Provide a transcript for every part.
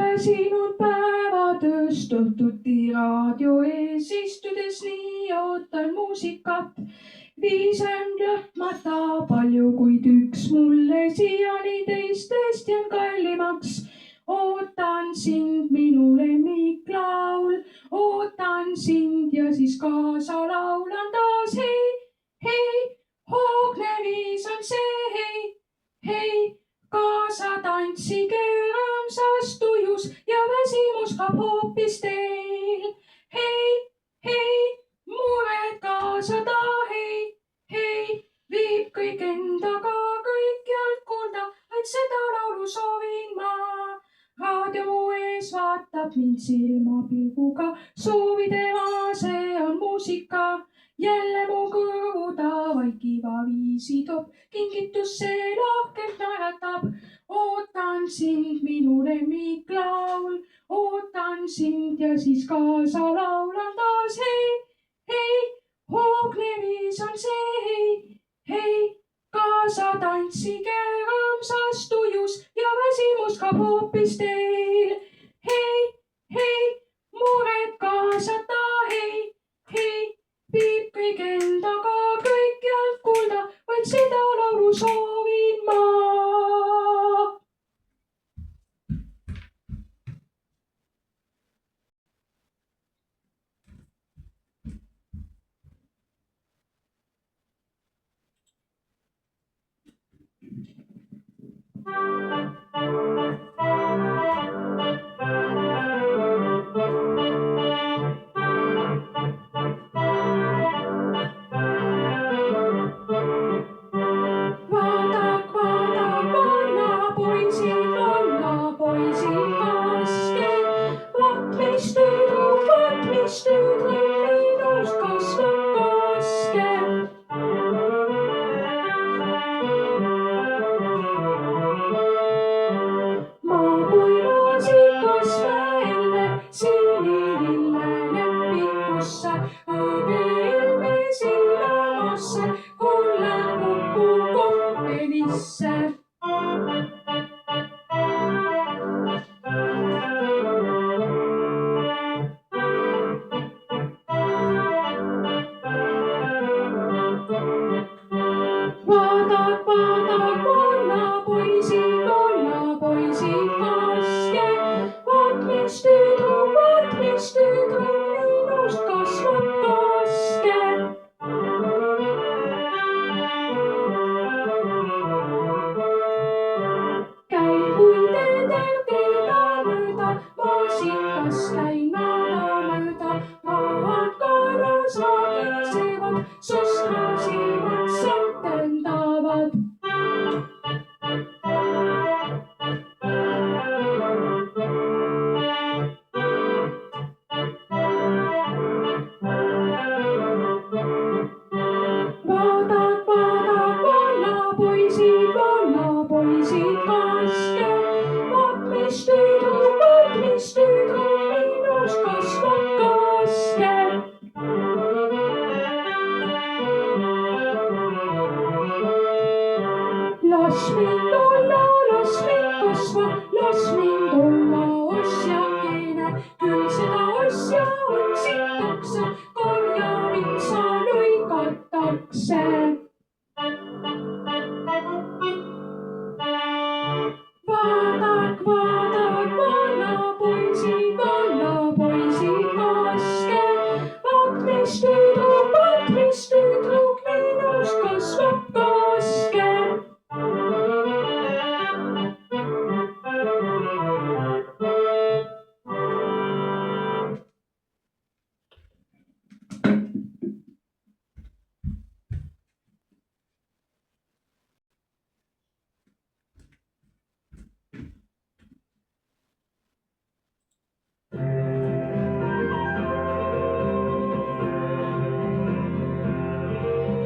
väsinud päevatõst õhtuti raadio ees istudes nii ootan muusikat. Viisen lõpmata palju, kuid üks mulle siiani teistest jääb kallimaks. Ootan sind, minu lemmiklaul, ootan sind ja siis kaasa laulan taas. Hei, hei, hoogne viis on see, hei, hei, kaasa tantsige rõõmsas tujus ja väsimus kaob hoopis teil. Hei, hei, mured kaasa ta, hei, hei, viib kõik endaga kõikjalt kuulda, vaid seda laulu soovin ma. Raadio mu ees vaatab mind silmapilguga, soovide maa, see on muusika. Jälle mu kõrvu ta vaikiva viisi toob, kingitus see lahkelt naeratab. Ootan sind, minu lemmiklaul, ootan sind ja siis kaasa laulan taas. Hei, hei, hoogne viis on see, hei, hei, kaasa tantsige rõõmsas tujus ja väsimus kaob hoopis teil. Hei, hei, mured kaasata, hei, hei, viib kõik endaga kõikjalt kuulda, vaid seda laulu soovin ma.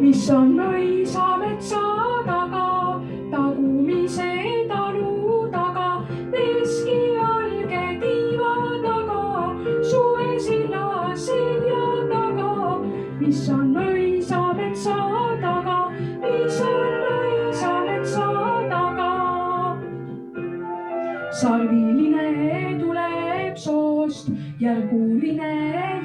Mis on mõisa metsa taga, tagumise talu taga, veski valge tiiva taga, suvesilla selja taga. Mis on mõisa metsa taga, mis on mõisa metsa taga. Salviline tule järguline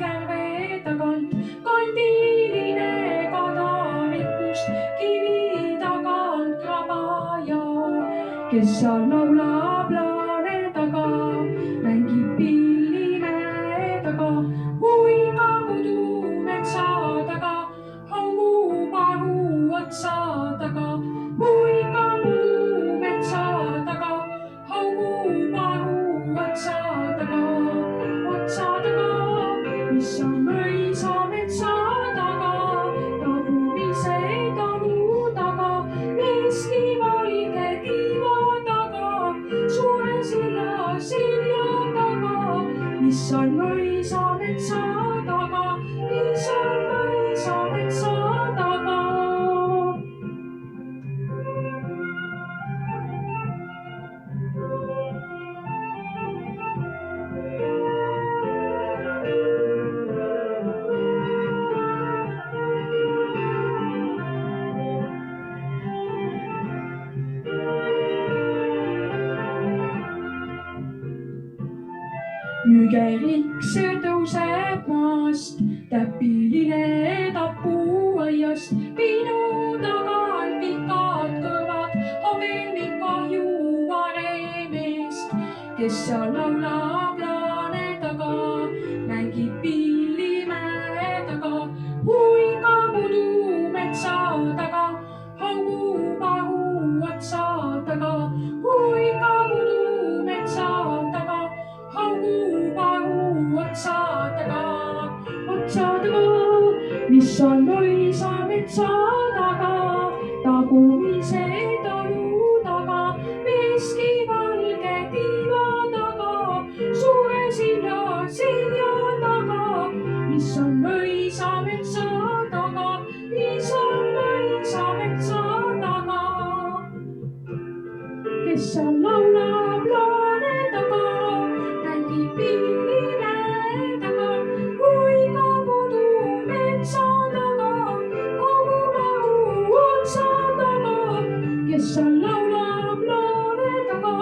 järve tagant, kandiline kadarikkust kivi tagant krabaja, kes seal laulab laane taga, mängib pilli mäe taga, huigab udu metsa taga, haugub ahu otsa taga, huigab udu metsa taga, haugub ahu otsa taga, mis on mõisa metsa taga, tagumise talu taga, Eesti valge tiiva taga, suure silla silja taga, mis on mõisa metsa taga, mis on mõisa metsa taga. Nügeriks tõuseb maast, täpiline tapuaiast, pinu tagant pikad kõvad, havelmik kahju varemest, kes seal laulab laane taga, mängib pilli mäe taga, huigab udu metsa taga, haugub ahu otsa taga, huigab udu metsa taga, haugub ahu otsa taga, mis on mõisa metsa taga, tagumise talu taga, veski valge tiiva taga, suure silla selja taga, mis on mõisa metsa taga, mis on mõisa metsa taga, kes seal laulab laane taga, mängib pilli mäe taga, huigab udu metsa taga, haugub ahu otsa taga, kes seal laulab laane taga,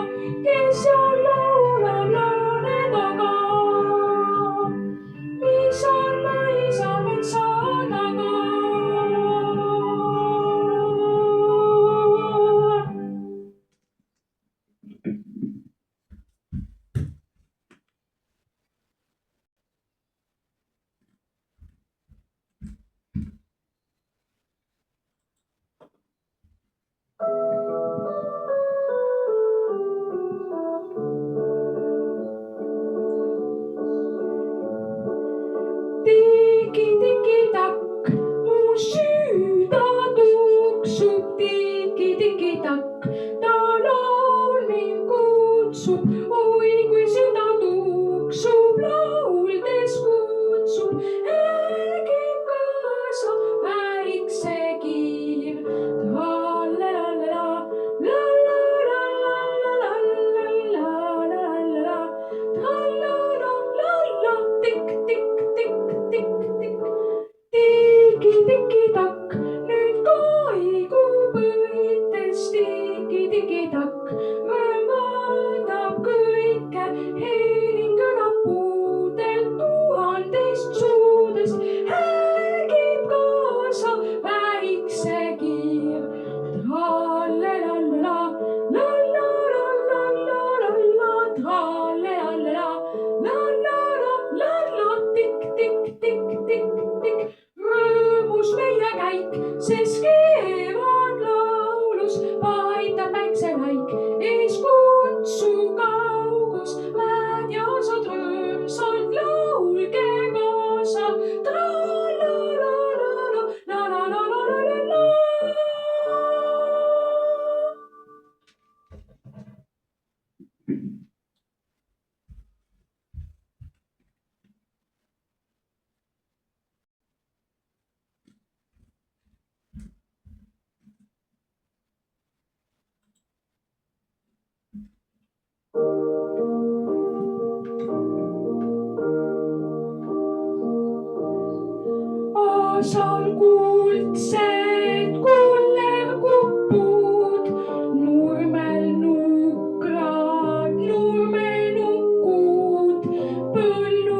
kes seal laulab laane taga, mis on mõisa metsa taga. Tiki-tiki-takk, mu süda tuksub, tiki-tiki-takk, ta laul mind kutsub, oi kui süda tuksub, lauldes kutsub, äkib kaasa väikse kiir, trallelallala, lallalallalalallalala, trallalallala, tikk-tikk-tikk-tikk-tikk. Tiki-tiki-takk, nüüd kaigub õites, tiki-tiki-takk, võimaldab kõike, heering kõlab puudelt tuhandest suudest, äkib kaasa väikse kiir, trallelallala, lallalallala, trallelallala, lallalallala, tikk-tikk-tikk-tikk-tikk. Rõõmus meie käik, sest kevad laulus paistab päikselaik, ees kutsuv kaugus, mäed ja saad rõõmsalt laulge kaasa, trallalala, lalalalalala. Aasal kuldsed kullerkupud, nurmel nukrad nurmenukud, põllu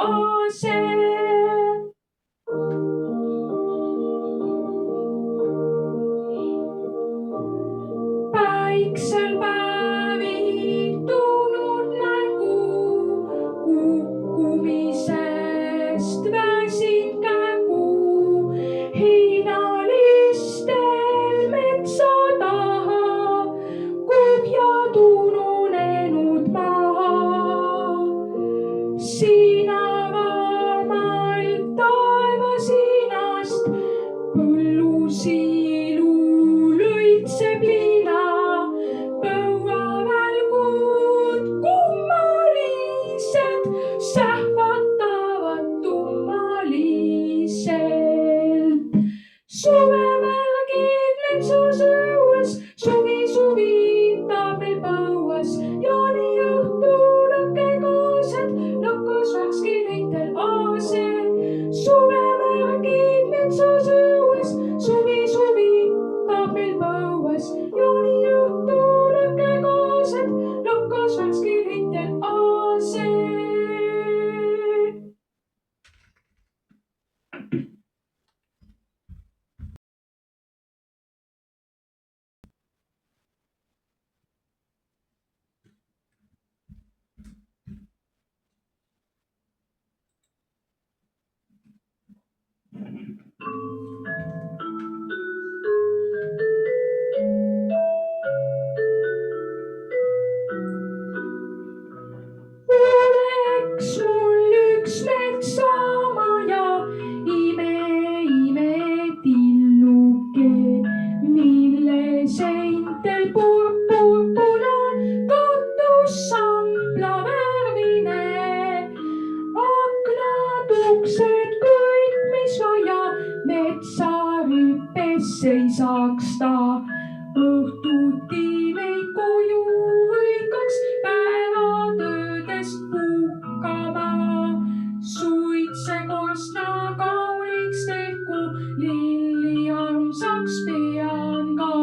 aase. Päiksel päevitunud nägu, kukkumisest väsinud kägu, heinalistel metsa taha, kuhjad ununenud maha. Sinavamalt taevasinast põllusiilu lõitseb liina, põuavälgud kummalised sähvatavad tummaliselt. Suvevälgid metsas õues, suvi viitab meil põues, jaaniõhtu lõkkekaased lakkas värskil heitel aase. Suvevälgid metsas õues, suvi viitab meil põues, jaaniõhtu lõkkekaased lakkas värskil heitel aase. Oleks mul üks metsamaja, imetilluke, mille seintel purpurpuna, katus samblavärvine, aknad, uksed, kõik mis vaja, metsarüppes seisaks ta. Õhtuti meid koju hõikaks päevatöödest puhkama. Suitsekorstna kauniks tehku, lilli armsaks pean ka.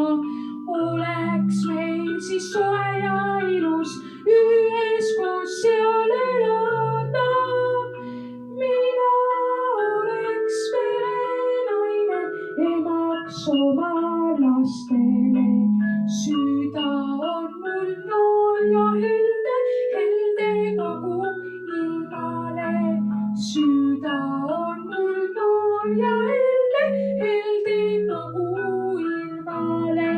Oleks meil siis soe ja ilus üheskoos seal elada. Mina oleks perenaine, emaks oma lastele. Süda on mul noor ja helde, helde kogu ilmale. Süda on mul noor ja helde, helde kogu ilmale.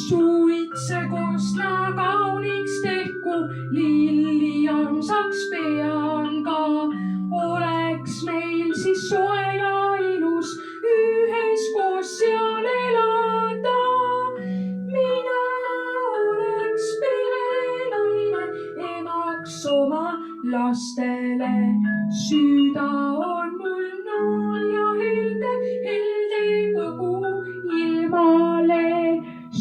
Suitsekorstna kauniks tehku, lilli armsaks pean ka. Oleks meil siis soe ja ilus üheskoos seal elada. Mina oleks perenaine, emaks oma lastele. Süda on mul noor ja helde, helde kogu ilmale.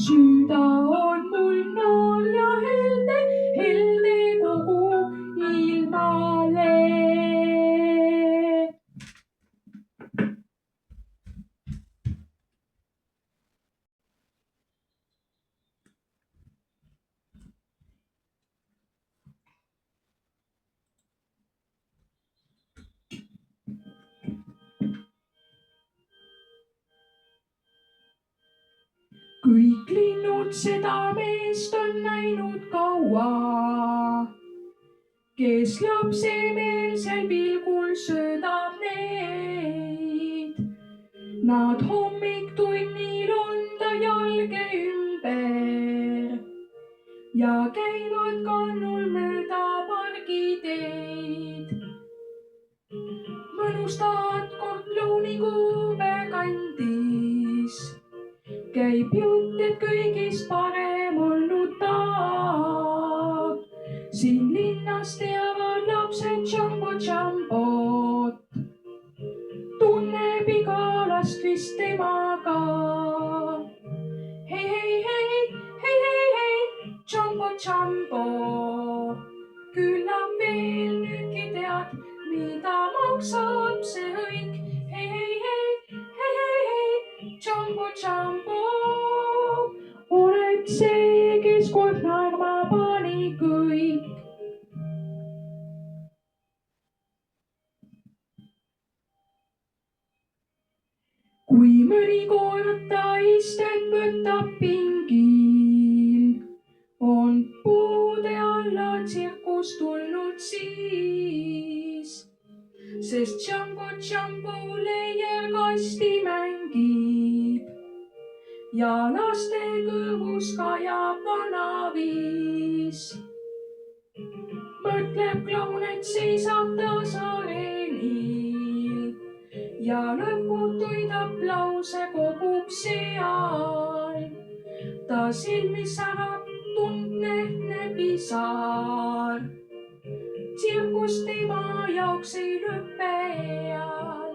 Süda on mul noor ja helde, helde kogu ilmale. Kõik linnud seda meest on näinud kaua, kes lapsemeelsel pilgul söödab neid. Nad hommiktunnil on ta jalge ümber ja käivad kannul mööda pargiteed. Mõnus taatkord Lõunikuube kandis käib jutt, et kõigist parem olnud ta. Siin linnas teavad lapsed Jumbo Jumbot, pärast vist temaga. Hei, hei, hei, hei, hei, hei, Jumbo, Jumbo. Küllap veel nüüdki tead, mida maksab see hõik. Hei, hei, hei, hei, hei, hei, Jumbo, Jumbo. Oled see, kes kord naerma pani kõik. Kui mõni koerata istet võtab pingil, on puude alla tsirkus tulnud siis, sest Jumbo, Jumbo leierkasti mängib ja laste kõrvus kajab vanaviis. Mõtleb klaun, et seisab taas areenil ja lõputuid aplause kogub seal. Ta silmis särab tundne pisar. Tsirkus tema jaoks ei lõppe eal.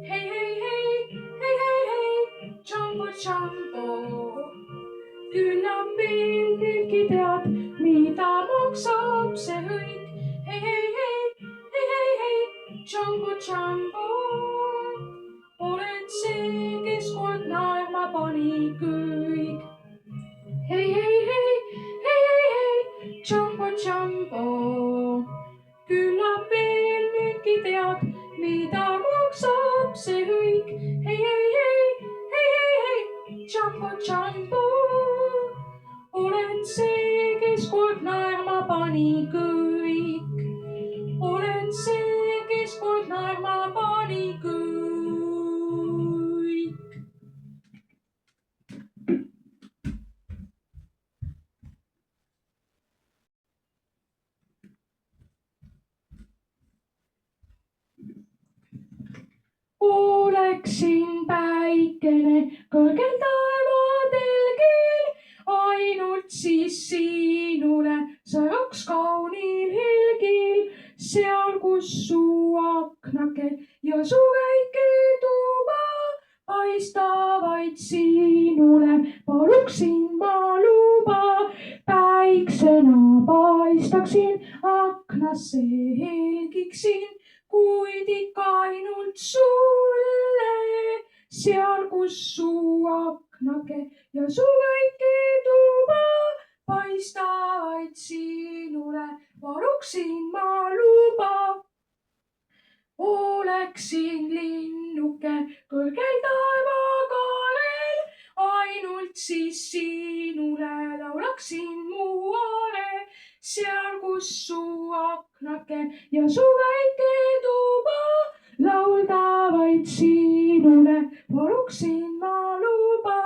Hei, hei, hei, hei, hei, hei, Jumbo, Jumbo. Küllap veel nüüdki tead, mida maksab see hõik. Hei, hei, hei, hei, hei, hei, Jumbo, Jumbo. Oled see, kes kord naerma pani kõik. Hei, hei, hei, hei, hei, hei, Jumbo, Jumbo. Küllap veel nüüdki tead, mida maksab see hõik. Hei, hei, hei, hei, hei, hei, Jumbo, Jumbo. Oled see, kes kord naerma pani kõik. Oled see, kes kord naerma pani kõik. Oleksin päikene kõrgel taevatelgil, ainult siis sinule sõjaks kaunil helgil, seal, kus su aknake ja su väike tuba paistavaid sinule, paluksin ma luba. Päiksena paistaksin, aknasse helgiksin, kuid ikka ainult sulle, seal, kus su aknake ja su väike tuba paistavaid sinule, paluksin ma luba. Oleksin linnuke kõrgel taevakaarel, ainult siis sinule laulaksin mu aare, seal, kus su aknake ja su väike tuba lauldavaid sinule, paluksin ma luba.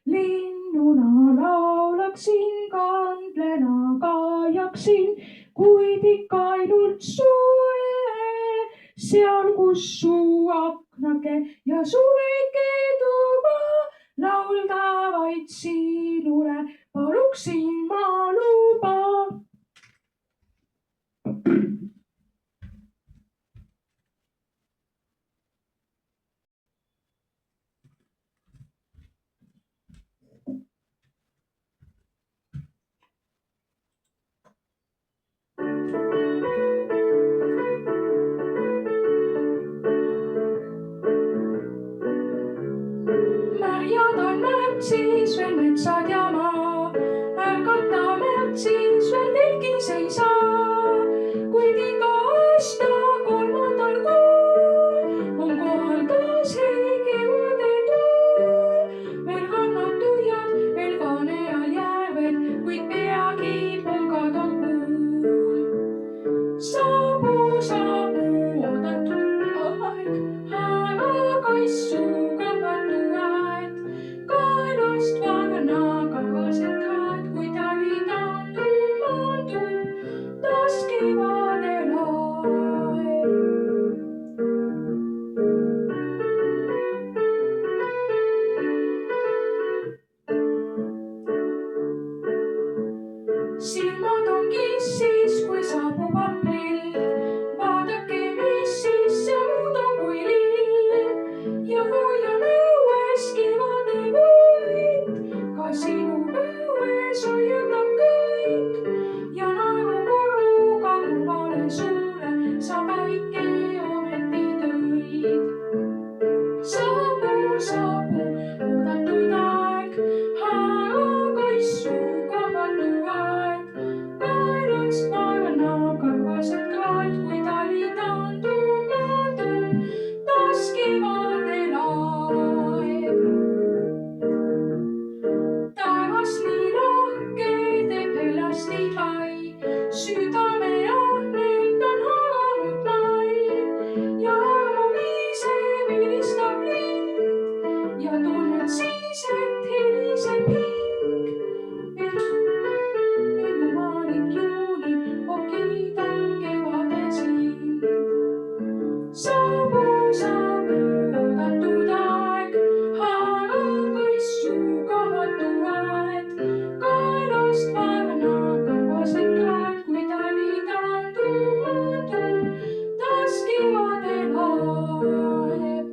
Linnuna laulaksin, kandlena kaajaksin, kuid ikka ainult sulle, seal, kus su aknake ja su väike tuba lauldavaid sinule, paluksin ma luba. Märjad on märtsis veel metsad ja maa, ärkata märtsis saabub oodatud aeg, haarab õissu kohatu aeg. Kaelast varna kaubased kraed, kui tali taandub, taas kevadel aeb.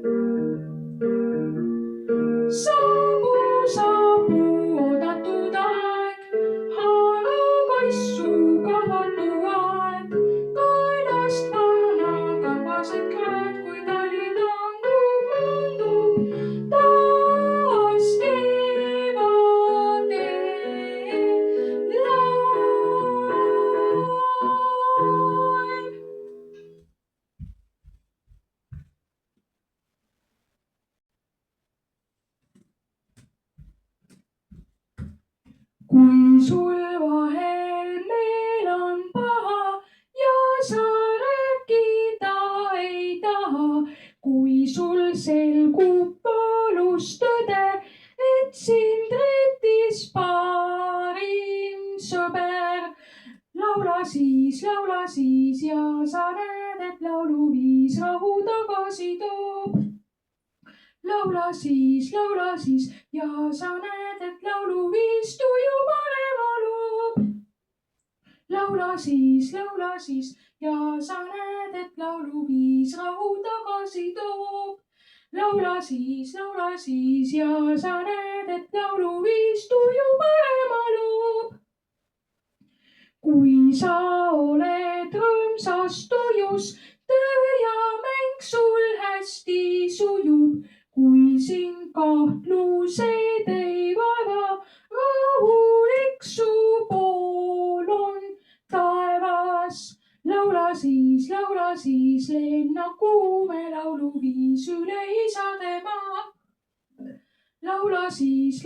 Saabu oodatud aeg, haarab õissu kohatu aeg. Kaelast varna kaubased kraed, kui tali taandub, taas kevadel aeb. Kui sul vahel meel on paha ja sa rääkida ei taha, kui sul selgub valus tõde, et sind reetis parim sõber, laula siis ja sa näed, et lauluviis rahu tagasi toob. Laula siis ja sa näed, et lauluviis tuju parema loob. Laula siis ja sa näed, et lauluviis rahu tagasi toob. Laula siis ja sa näed, et lauluviis tuju parema loob. Kui sa oled rõõmsas tujus, töö ja mäng sul hästi sujub. Kui sind kahtlused ei vaeva, rahulik su pool on taevas. Laula siis, lennakuume lauluviis üle isade maa. Laula siis,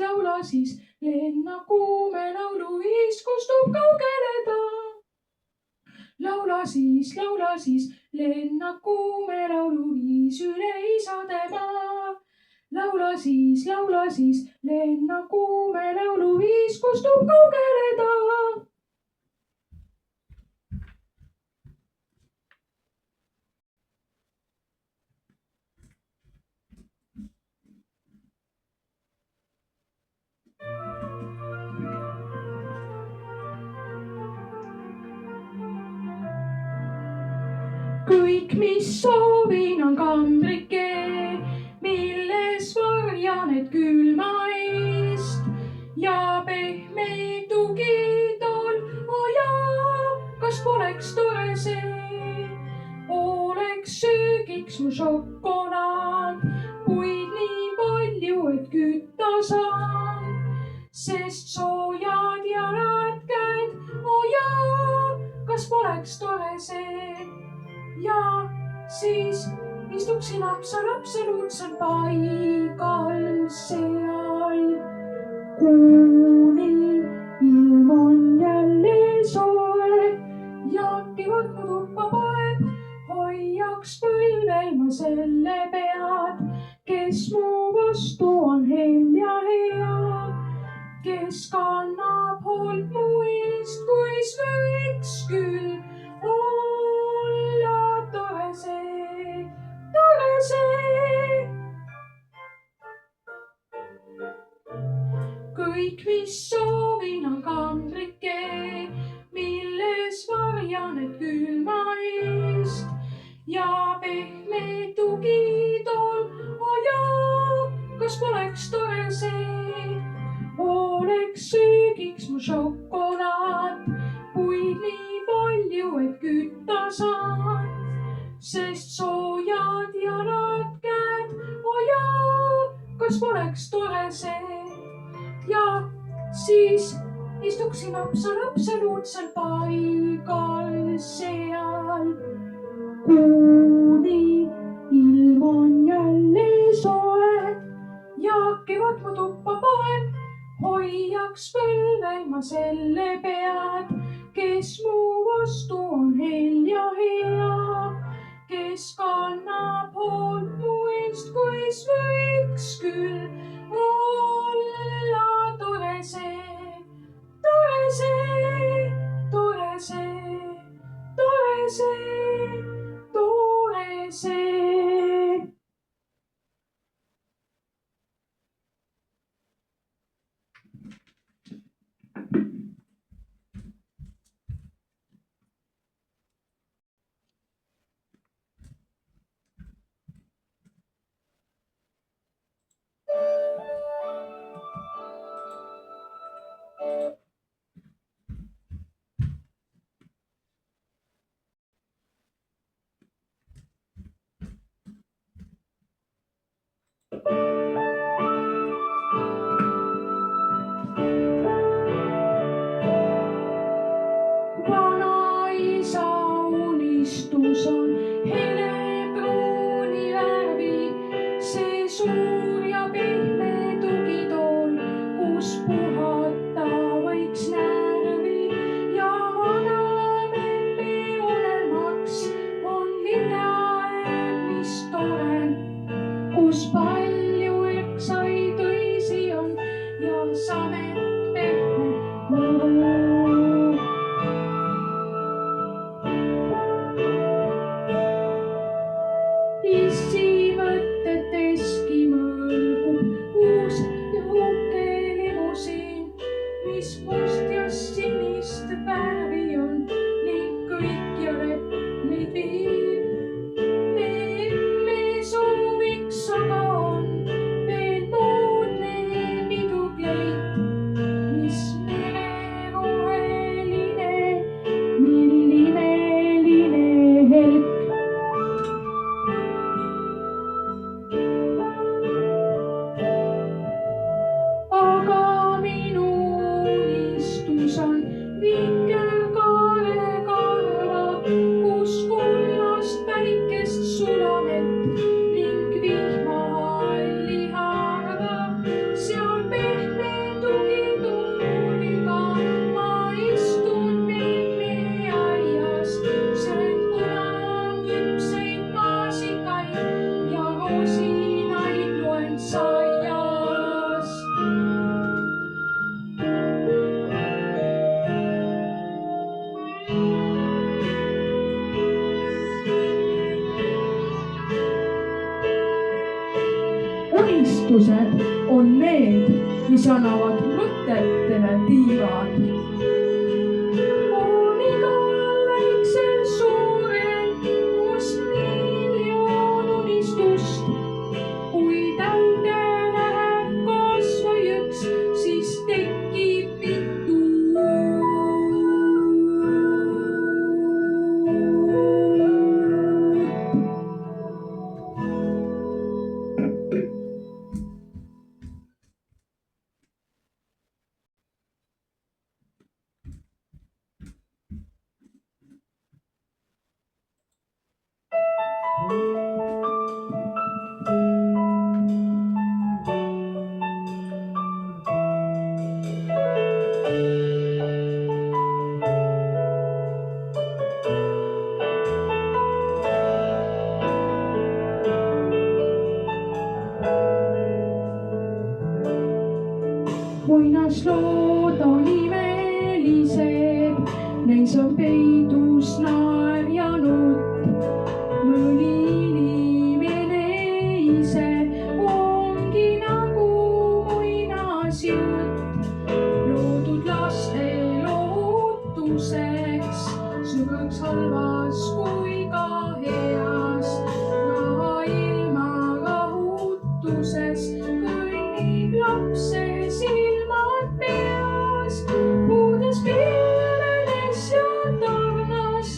lennakuume lauluviis kostub kaugele ta. Laula siis, lennakuume lauluviis üle isade maa. Laula siis, lennakuume lauluviis kostub kaugele ta. Kõik, mis soovin, on kandrike, milles varjan, et külma eest ja pehme tugitool. O jaa, kas poleks tore see, oleks söögiks mu šokolaad, kuid nii palju, et kütta saan, sest soojad jalad käed. O jaa, kas poleks tore see, ja siis istuksin absoluutselt paigal seal, kuni ilm on jälle soe ja kevad mu tuppa poeb. Hoiaks põlvel ma selle pead, kes mu vastu on hell ja hea, kes kannab hoolt mu eest, kuis võiks küll olla tore see, tore see. Kõik, mis soovin, on kandrike, milles varjan, et külma eest ja pehme tugitool. O jaa, kas poleks tore see, oleks söögiks mu šokolaad, kuid nii palju, et kütta saan, sest soojad jalad käed. O jaa, kas poleks tore see, ja siis istuksin absoluutselt paigal seal, kuni ilm on jälle soe ja kevad mu tuppa poeb. Hoiaks põlvel ma selle pead, kes mu vastu on hell ja hea, kes kannab hoolt mu eest, kuis võiks küll olla tore see, tore see, tore see, tore see, tore see. unistused on need, mis annavad mõtetele tiivad. On igal väiksel suurel must miljon unistust. Kui täide läheb kas või üks, siis tekib mitu. Muinaslood on imelised, neis on peidus naer ja nutt. Mõni inimene ise ongi nagu muinasjutt, loodud laste lohutuseks, sõbraks halvas kui ka heas. Raha ilma rahutuses kõnnib lapse silmad peas, puudes pilvedes ja tarnas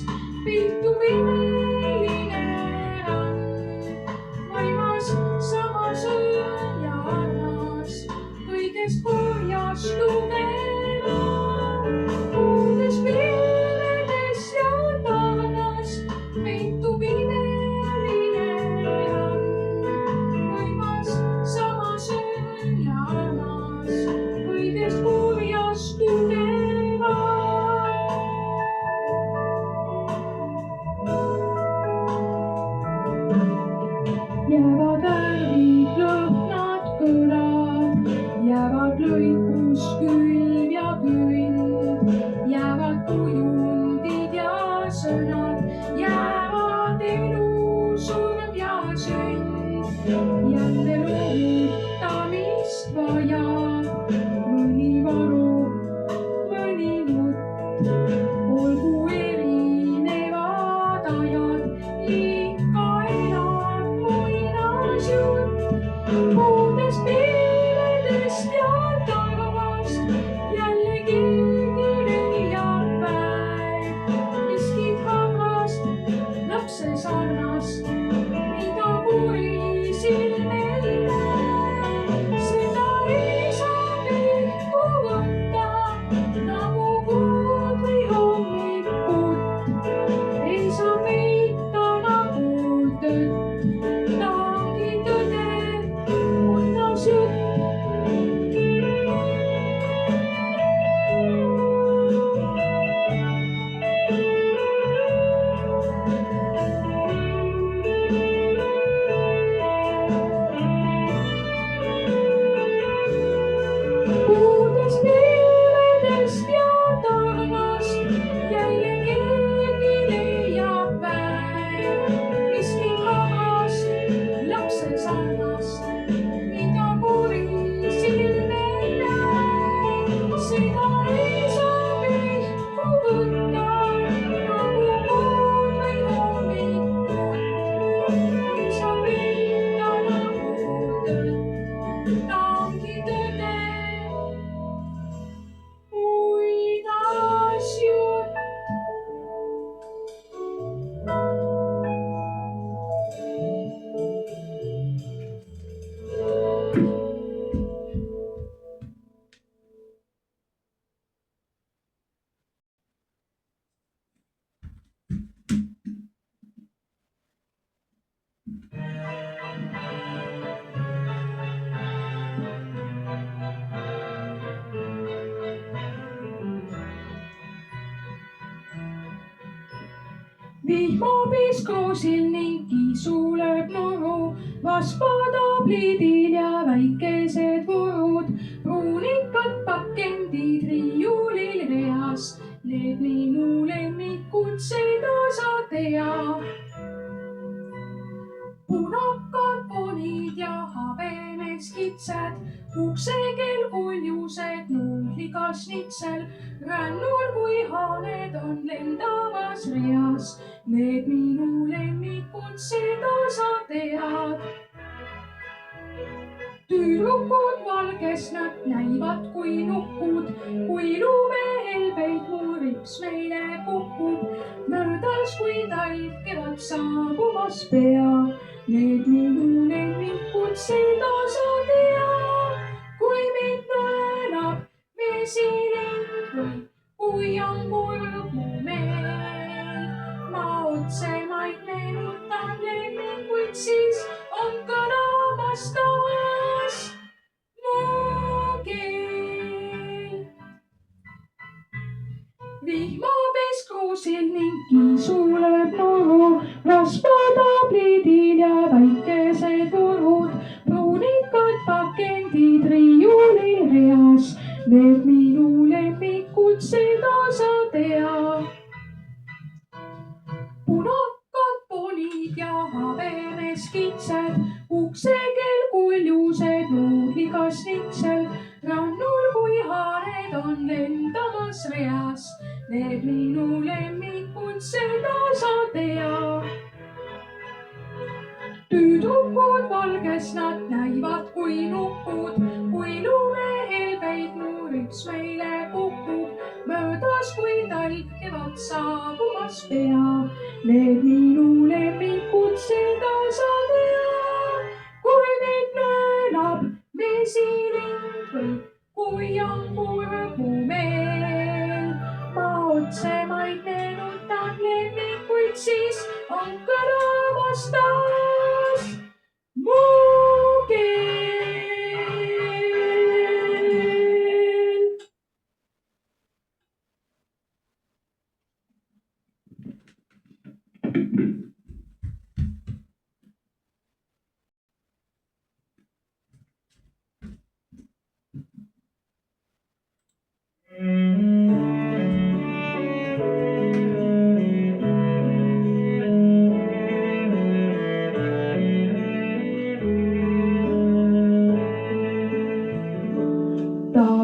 pihtub imeline rand. Vaimas samas õõn ja armas, kõigest kurjast tugevam. Puudes pilvedes ja tarnas pihtub imeline rand. Vaimas samas õõn ja armas, kõigest kurjast tugevam. Jäävad värvid, lõhnad, kõlad, jäävad lõikus külv ja künd, jäävad kujundid ja sõnad, jäävad elu, surm ja sünd. Jälle lohutamist vajab mõni varu, mõni nutt, olgu erinevad ajad, ikka elab muinasjutt. Puudest pilvedest ja tarvast jälle keegi leiab päev, miskit habrast, lapse sarnast, mida kuri silm ei näe. Seda ei saa pihku võtta nagu kuud või hommikut, ei saa peita nagu tõtt, ta ongi tõde, muinasjutt. Puudest pilvedest ja tarnast jälle keegi leiab päev, miskit habrast, lapse sarnast, mida kuri silm ei näe. Seda ei saa pihku võtta nagu kuud või hommikut, ei saa peita nagu tõtt, ta ongi tõde, muinasjutt. Vihmapiis kruusil ning kiisu lööb nuru, vaspada pliidil ja väikesed vurud, pruunikad pakendid riiulil reas, need minu lemmikud, seda sa tea. punakad ponid ja habemeskid kitsed, uksekeel kuljused, nuudliga šnitsel, rännul kui haaned on lendamas reas. Need minu lemmikud, seda sa tead. Tüdrukud valges nad näivad kui nukud, kui lumehelbeid mu rips meile kukub. Möödas kui talv, kevad saabumas pea. Need minu lemmikud, seda sa tead. Kui mind nõelab vesilind või kui on kurb mu meel, ma otsemaid meenutan lemmikuid, siis on kõlamas taas mu keel. Vihmapees kruusil ning kiisu lööb noru, rasvada pliidil ja väikesed urud, pruunikad pakendid riiulil reas. Need minu lemmikud, seda sa tead. Punakad ponid ja habemes kitsed, uksekeel kuljused, nuudliga šnitsel, rannul kui haaned on lendamas reas. Need minu lemmikud, seda sa tead. Tüdrukud valges nad näivad kui nukud, kui lumehelbeid mu rips meile kukub. Möödas kui talv, kevad saabumas pea. Need minu lemmikud, seda sa tead. Kui mind nõelab vesilind või kui on kurb mu meel, ma otsemaid meenutan lemmikuid, siis on kõlamas taas mu keel.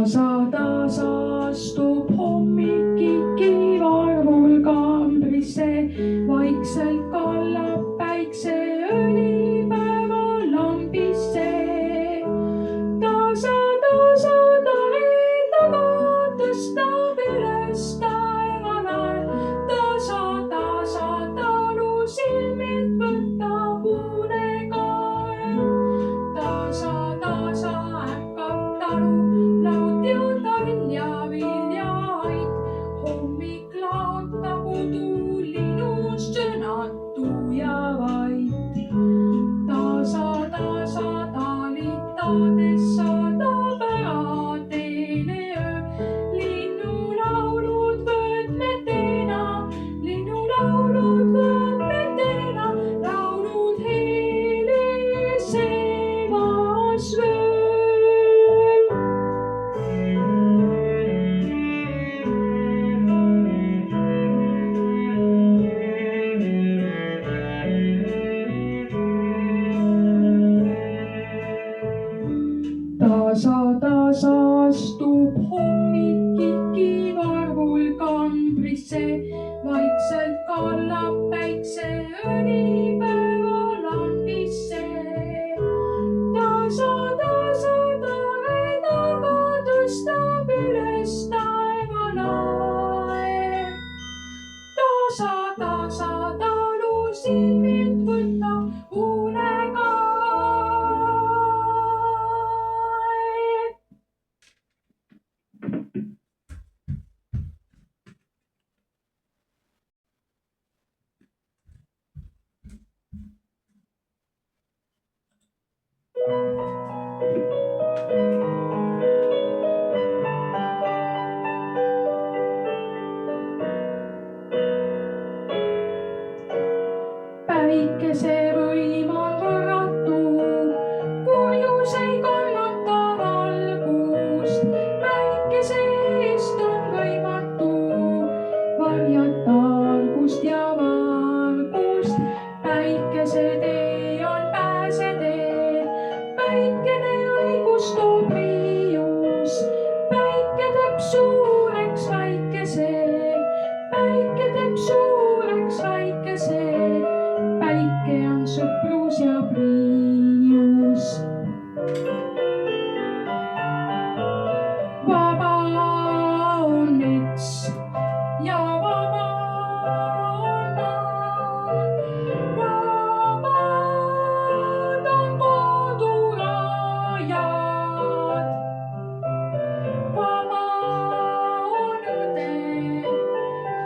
Tasa astub hommik ikivarvul kambrisse, vaikselt kallab päikse õlipäeva lambisse. Tasa tare taga tõstab üles taevalaev, tasa talu silmilt võtab unekaev. Tasa ärkab talu ja viljaid, hommik laotab udu linust sõnatu ja vait. Tasa talitades saadab ära teele öö, linnulaulud võtmetena, laulud helisemas vööl. Tasa astub hommik ikivarvul kambrisse, vaikselt kallab päikse õlipäeva lambisse. Tasa tare taga tõstab üles taevalaev, tasa talu silmilt võtab unekaev. Päikesevõim on võrratu, kurjus ei kannata valgust. Päikese eest on võimatu varjata algust ja valgust. Päikesetee on pääsetee, päikene õigus koos toob riius. Päike teeb suureks väikese, päike teeb suureks väikese. Päike on sõprus ja priius. Vaba on mets ja vaba on maa. Vabad on kodurajad. Vaba on õde,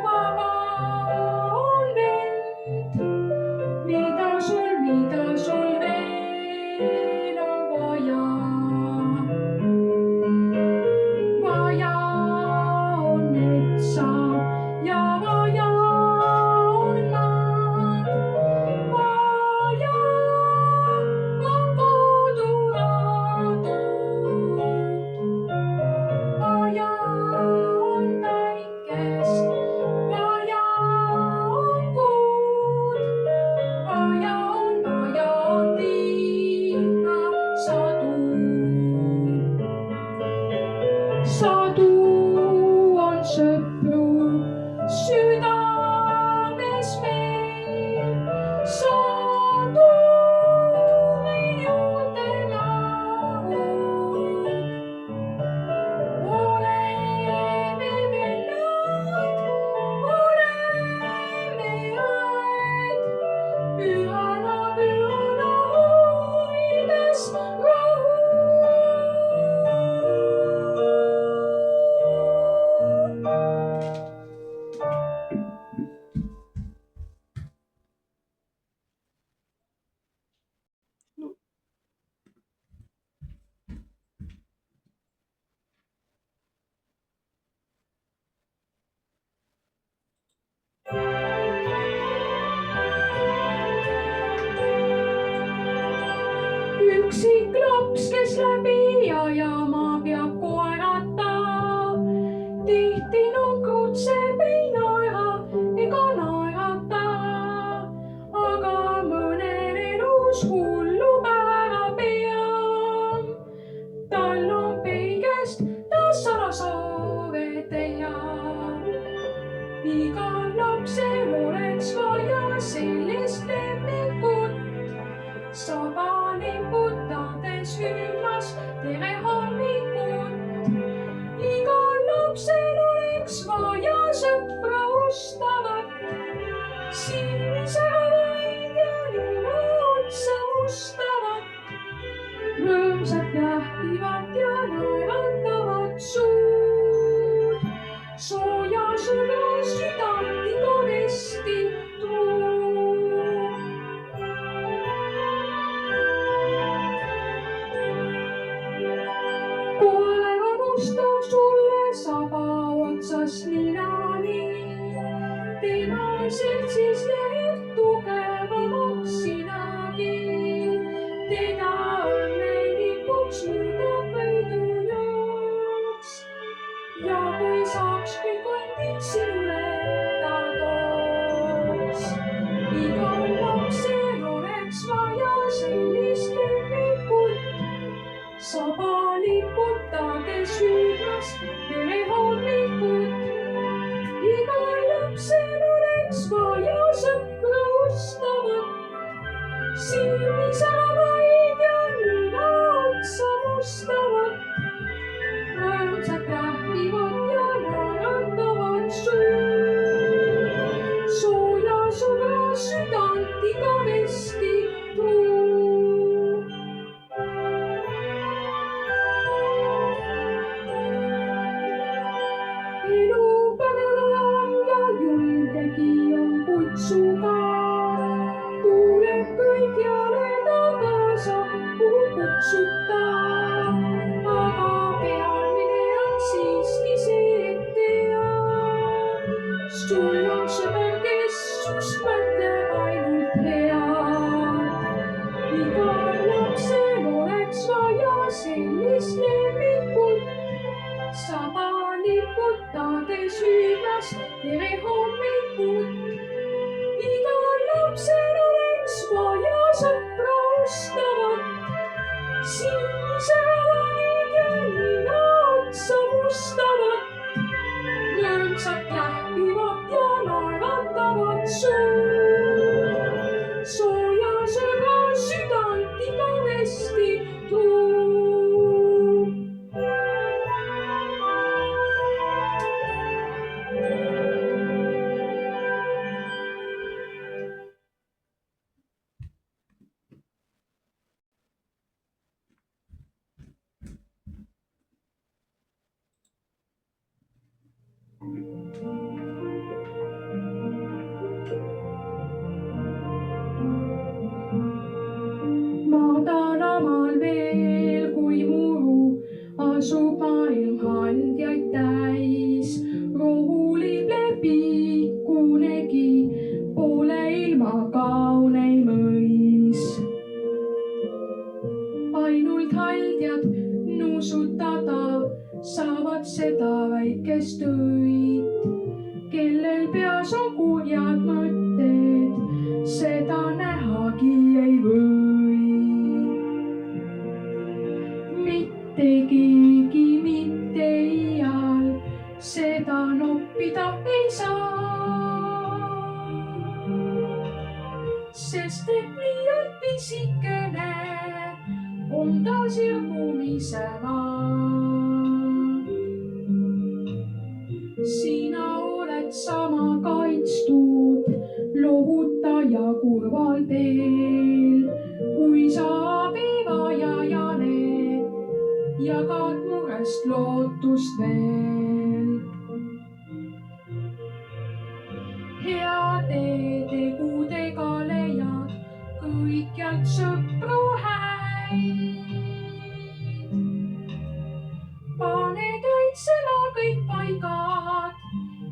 vaba on vend. Mida sul veel on vaja? Vaja on metsa ja vaja on maad. Vaja on koduraadut. Vaja on päikest, vaja on kuud. Vaja on linnasadu. Sadu on sõpru südames meil. Sadu meil juurde lahub. Oleme vennad, oleme õed. Pühana hoides rahu. Üksik laps, kes läbi ajamaa peab koerata. Tihti nukutseb, ei naera ega naerata. Aga mõnel elus hullub ära pea. Tal on peigest ta salasoove teha. Igal lapsel oleks vaja sellist lemmikut. Saba liputades hüümas tere hommikut. Igal lapsel oleks vaja sõpra ustavat. Silmi säravaid ja lilla otsa mustavat. Rõõmsat lähtivat ja naeratavat suud. Sooja sõna südant igavesti tuud. Koer unustab sulle saba otsas ninani. Tema seltsis jääb tugevamaks sinagi. Teda õnnelikuks muudab võidujooks. Ja kui saaks kõik õnnid sinule ta tooks. Igal lapsel oleks vaja sellist lemmikut. Saba liputades hüümas tere hommikut. Igal lapsel oleks vaja sõpra ustavat. Silmi säravaid ja nina otsa mustavat. Rõõmsat lähtivat ja naeratavat suud. Sooja sõbra südant igavesti tuud. Elu põnevam ja julgegi on kutsuga. Kuuleb kõikjale ta kaasa, kuhu kutsuta. Aga peamine on siiski see, et tea. Sul on sõber, kes sust mõtleb ainult head. Igal lapsel oleks vaja sellist lemmikut. Saba liputades hüümas tere hommikut. Igal lapsel oleks vaja sõpra ustavat. Silmi säravaid veel, kui muru asub maailm kandjaid täis. rohulib lepikunegi poole ilma kauneim mõis. ainult haldjad nuusutada saavad seda väikest õit, kellel peas on kurjad mõtted, seda nähagi ei või. mitte keegi mitte iial seda noppida ei saa, sest et liialt pisikene on ta sirgumise maa. sina oled sama kaitstud lohutaja kurval teel, kui sa abivajajale jagad murest lootust veel. heade tegudega leiad kõikjalt sõpru häid. paned õitsema kõik paigad,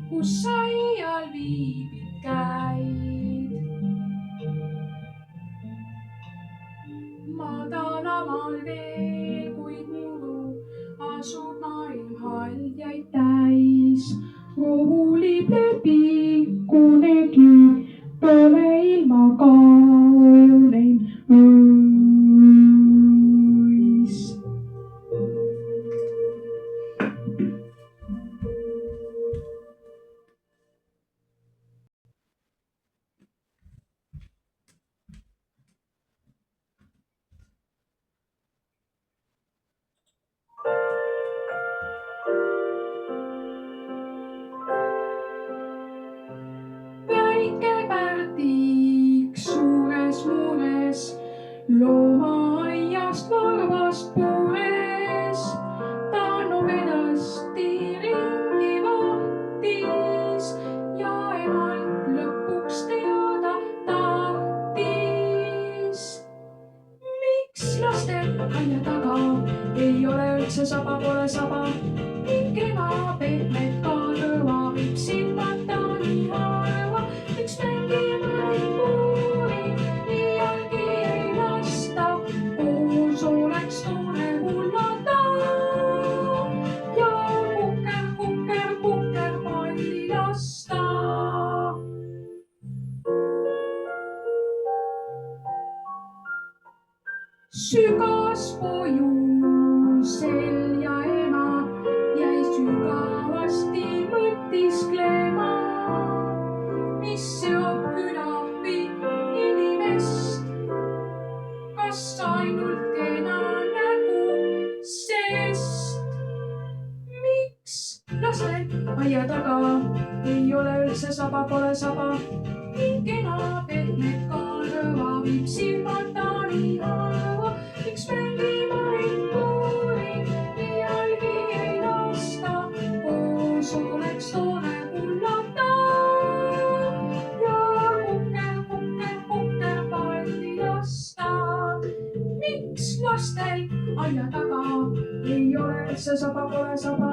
kus sa iial viibid käid. madalamal veel, kui muru asub maailm haldjaid täis. rohulib lepikunegi poole ilma kauneim mõis. väike pärdik suures mures, loomaaiast varvast puures. ta nobedasti ringi vahtis ja emalt lõpuks teada tahtis. miks lastel aia taga ei ole üldse saba, pole saba ning ema pehmed ka lõva viib silmata nii harva. miks mängima ei puuri, iialgi ei lasta, koos oleks tore hullata ja kuker, kuker, kuker palli lasta. sügas pojusel ja ema jäi sügavasti mõtisklema, mis seob küla või inimest. kas ainult kena nägu, sest miks lastel aia taga ei ole üldse saba, pole saba ning kena pehmed ka lõva viib silmata nii harva. miks mängima ei puuri, iialgi ei lasta, koos oleks tore hullata ja kuker, kuker, kuker palli lasta. miks lastel aia taga ei ole üldse saba, pole saba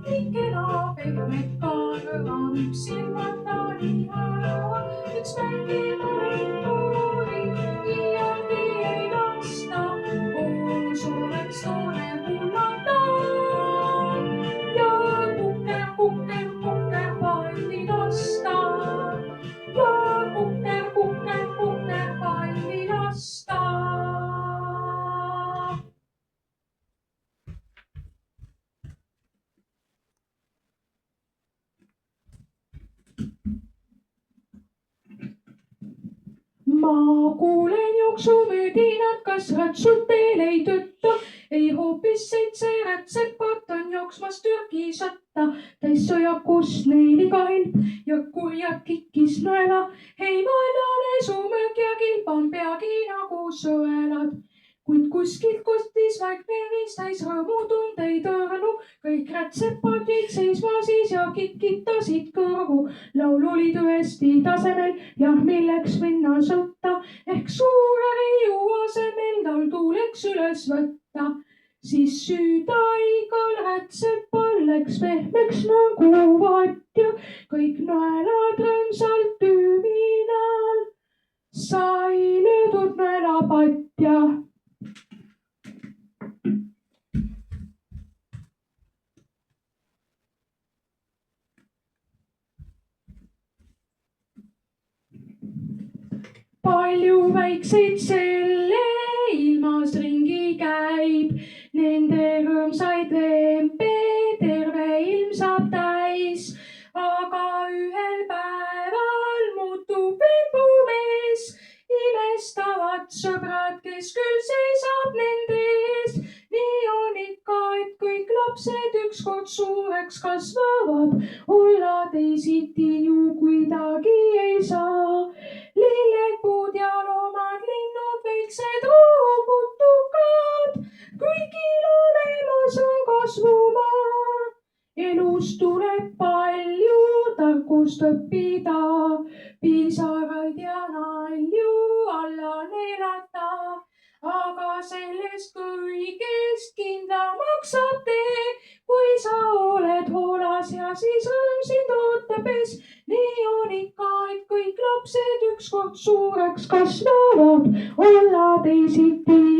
ning kena pehmed ka lõva viib silmata nii harva. miks mängima ei puuri, iialgi ei lasta, koos oleks tore hullata ja kuker, kuker, kuker palli lasta ja kuker, kuker, kuker palli lasta. ma kuulen jooksumüdinat, kas ratsud teel ei tõtta, ei hoopis 7 rätsepat on jooksmas Türgi sõtta. täis sõjakust neil iga hilp ja kurjad kikkis nõela, ei vaenlane suumöök ja kilp on peagi nagu sõelad. kuid kuskilt kostis vaikne viis täis rõõmutundeid õrnu, kõik rätsepad jäid seisma siis ja kikitasid kõrvu. laul oli tõesti tasemel ja milleks minna sõtta, ehk suure riiu asemel endal tuuleks üles võtta, siis süüda igal rätsepal läks pehmeks nagu vatja. Kõik naelad rõõmsalt tüüminal sai löödud naelapatja. Palju väikseid selle ilmas ringi käib, nende rõõmsaid vempe terve ilm saab täis. Aga ühel päeval muutub vembumees, imestavad sõbrad, kes küll seisab nende ees. Nii on ikka, et kõik lapsed ükskord suureks kasvavad, olla teisiti ju kuidagi ei saa. Lillepuud ja loomad, linnud, väiksed roobutukad, kõigil olemas on kasvumaa. Elus tuleb palju tarkust õppida, pisaraid ja nalju alla neelata. Aga sellest kõigest kindlamaks saab tee, kui sa oled hoolas ja siis rõõm sind ootab ees. Nii on ikka, et kõik lapsed ükskord suureks kasvavad, olla teisiti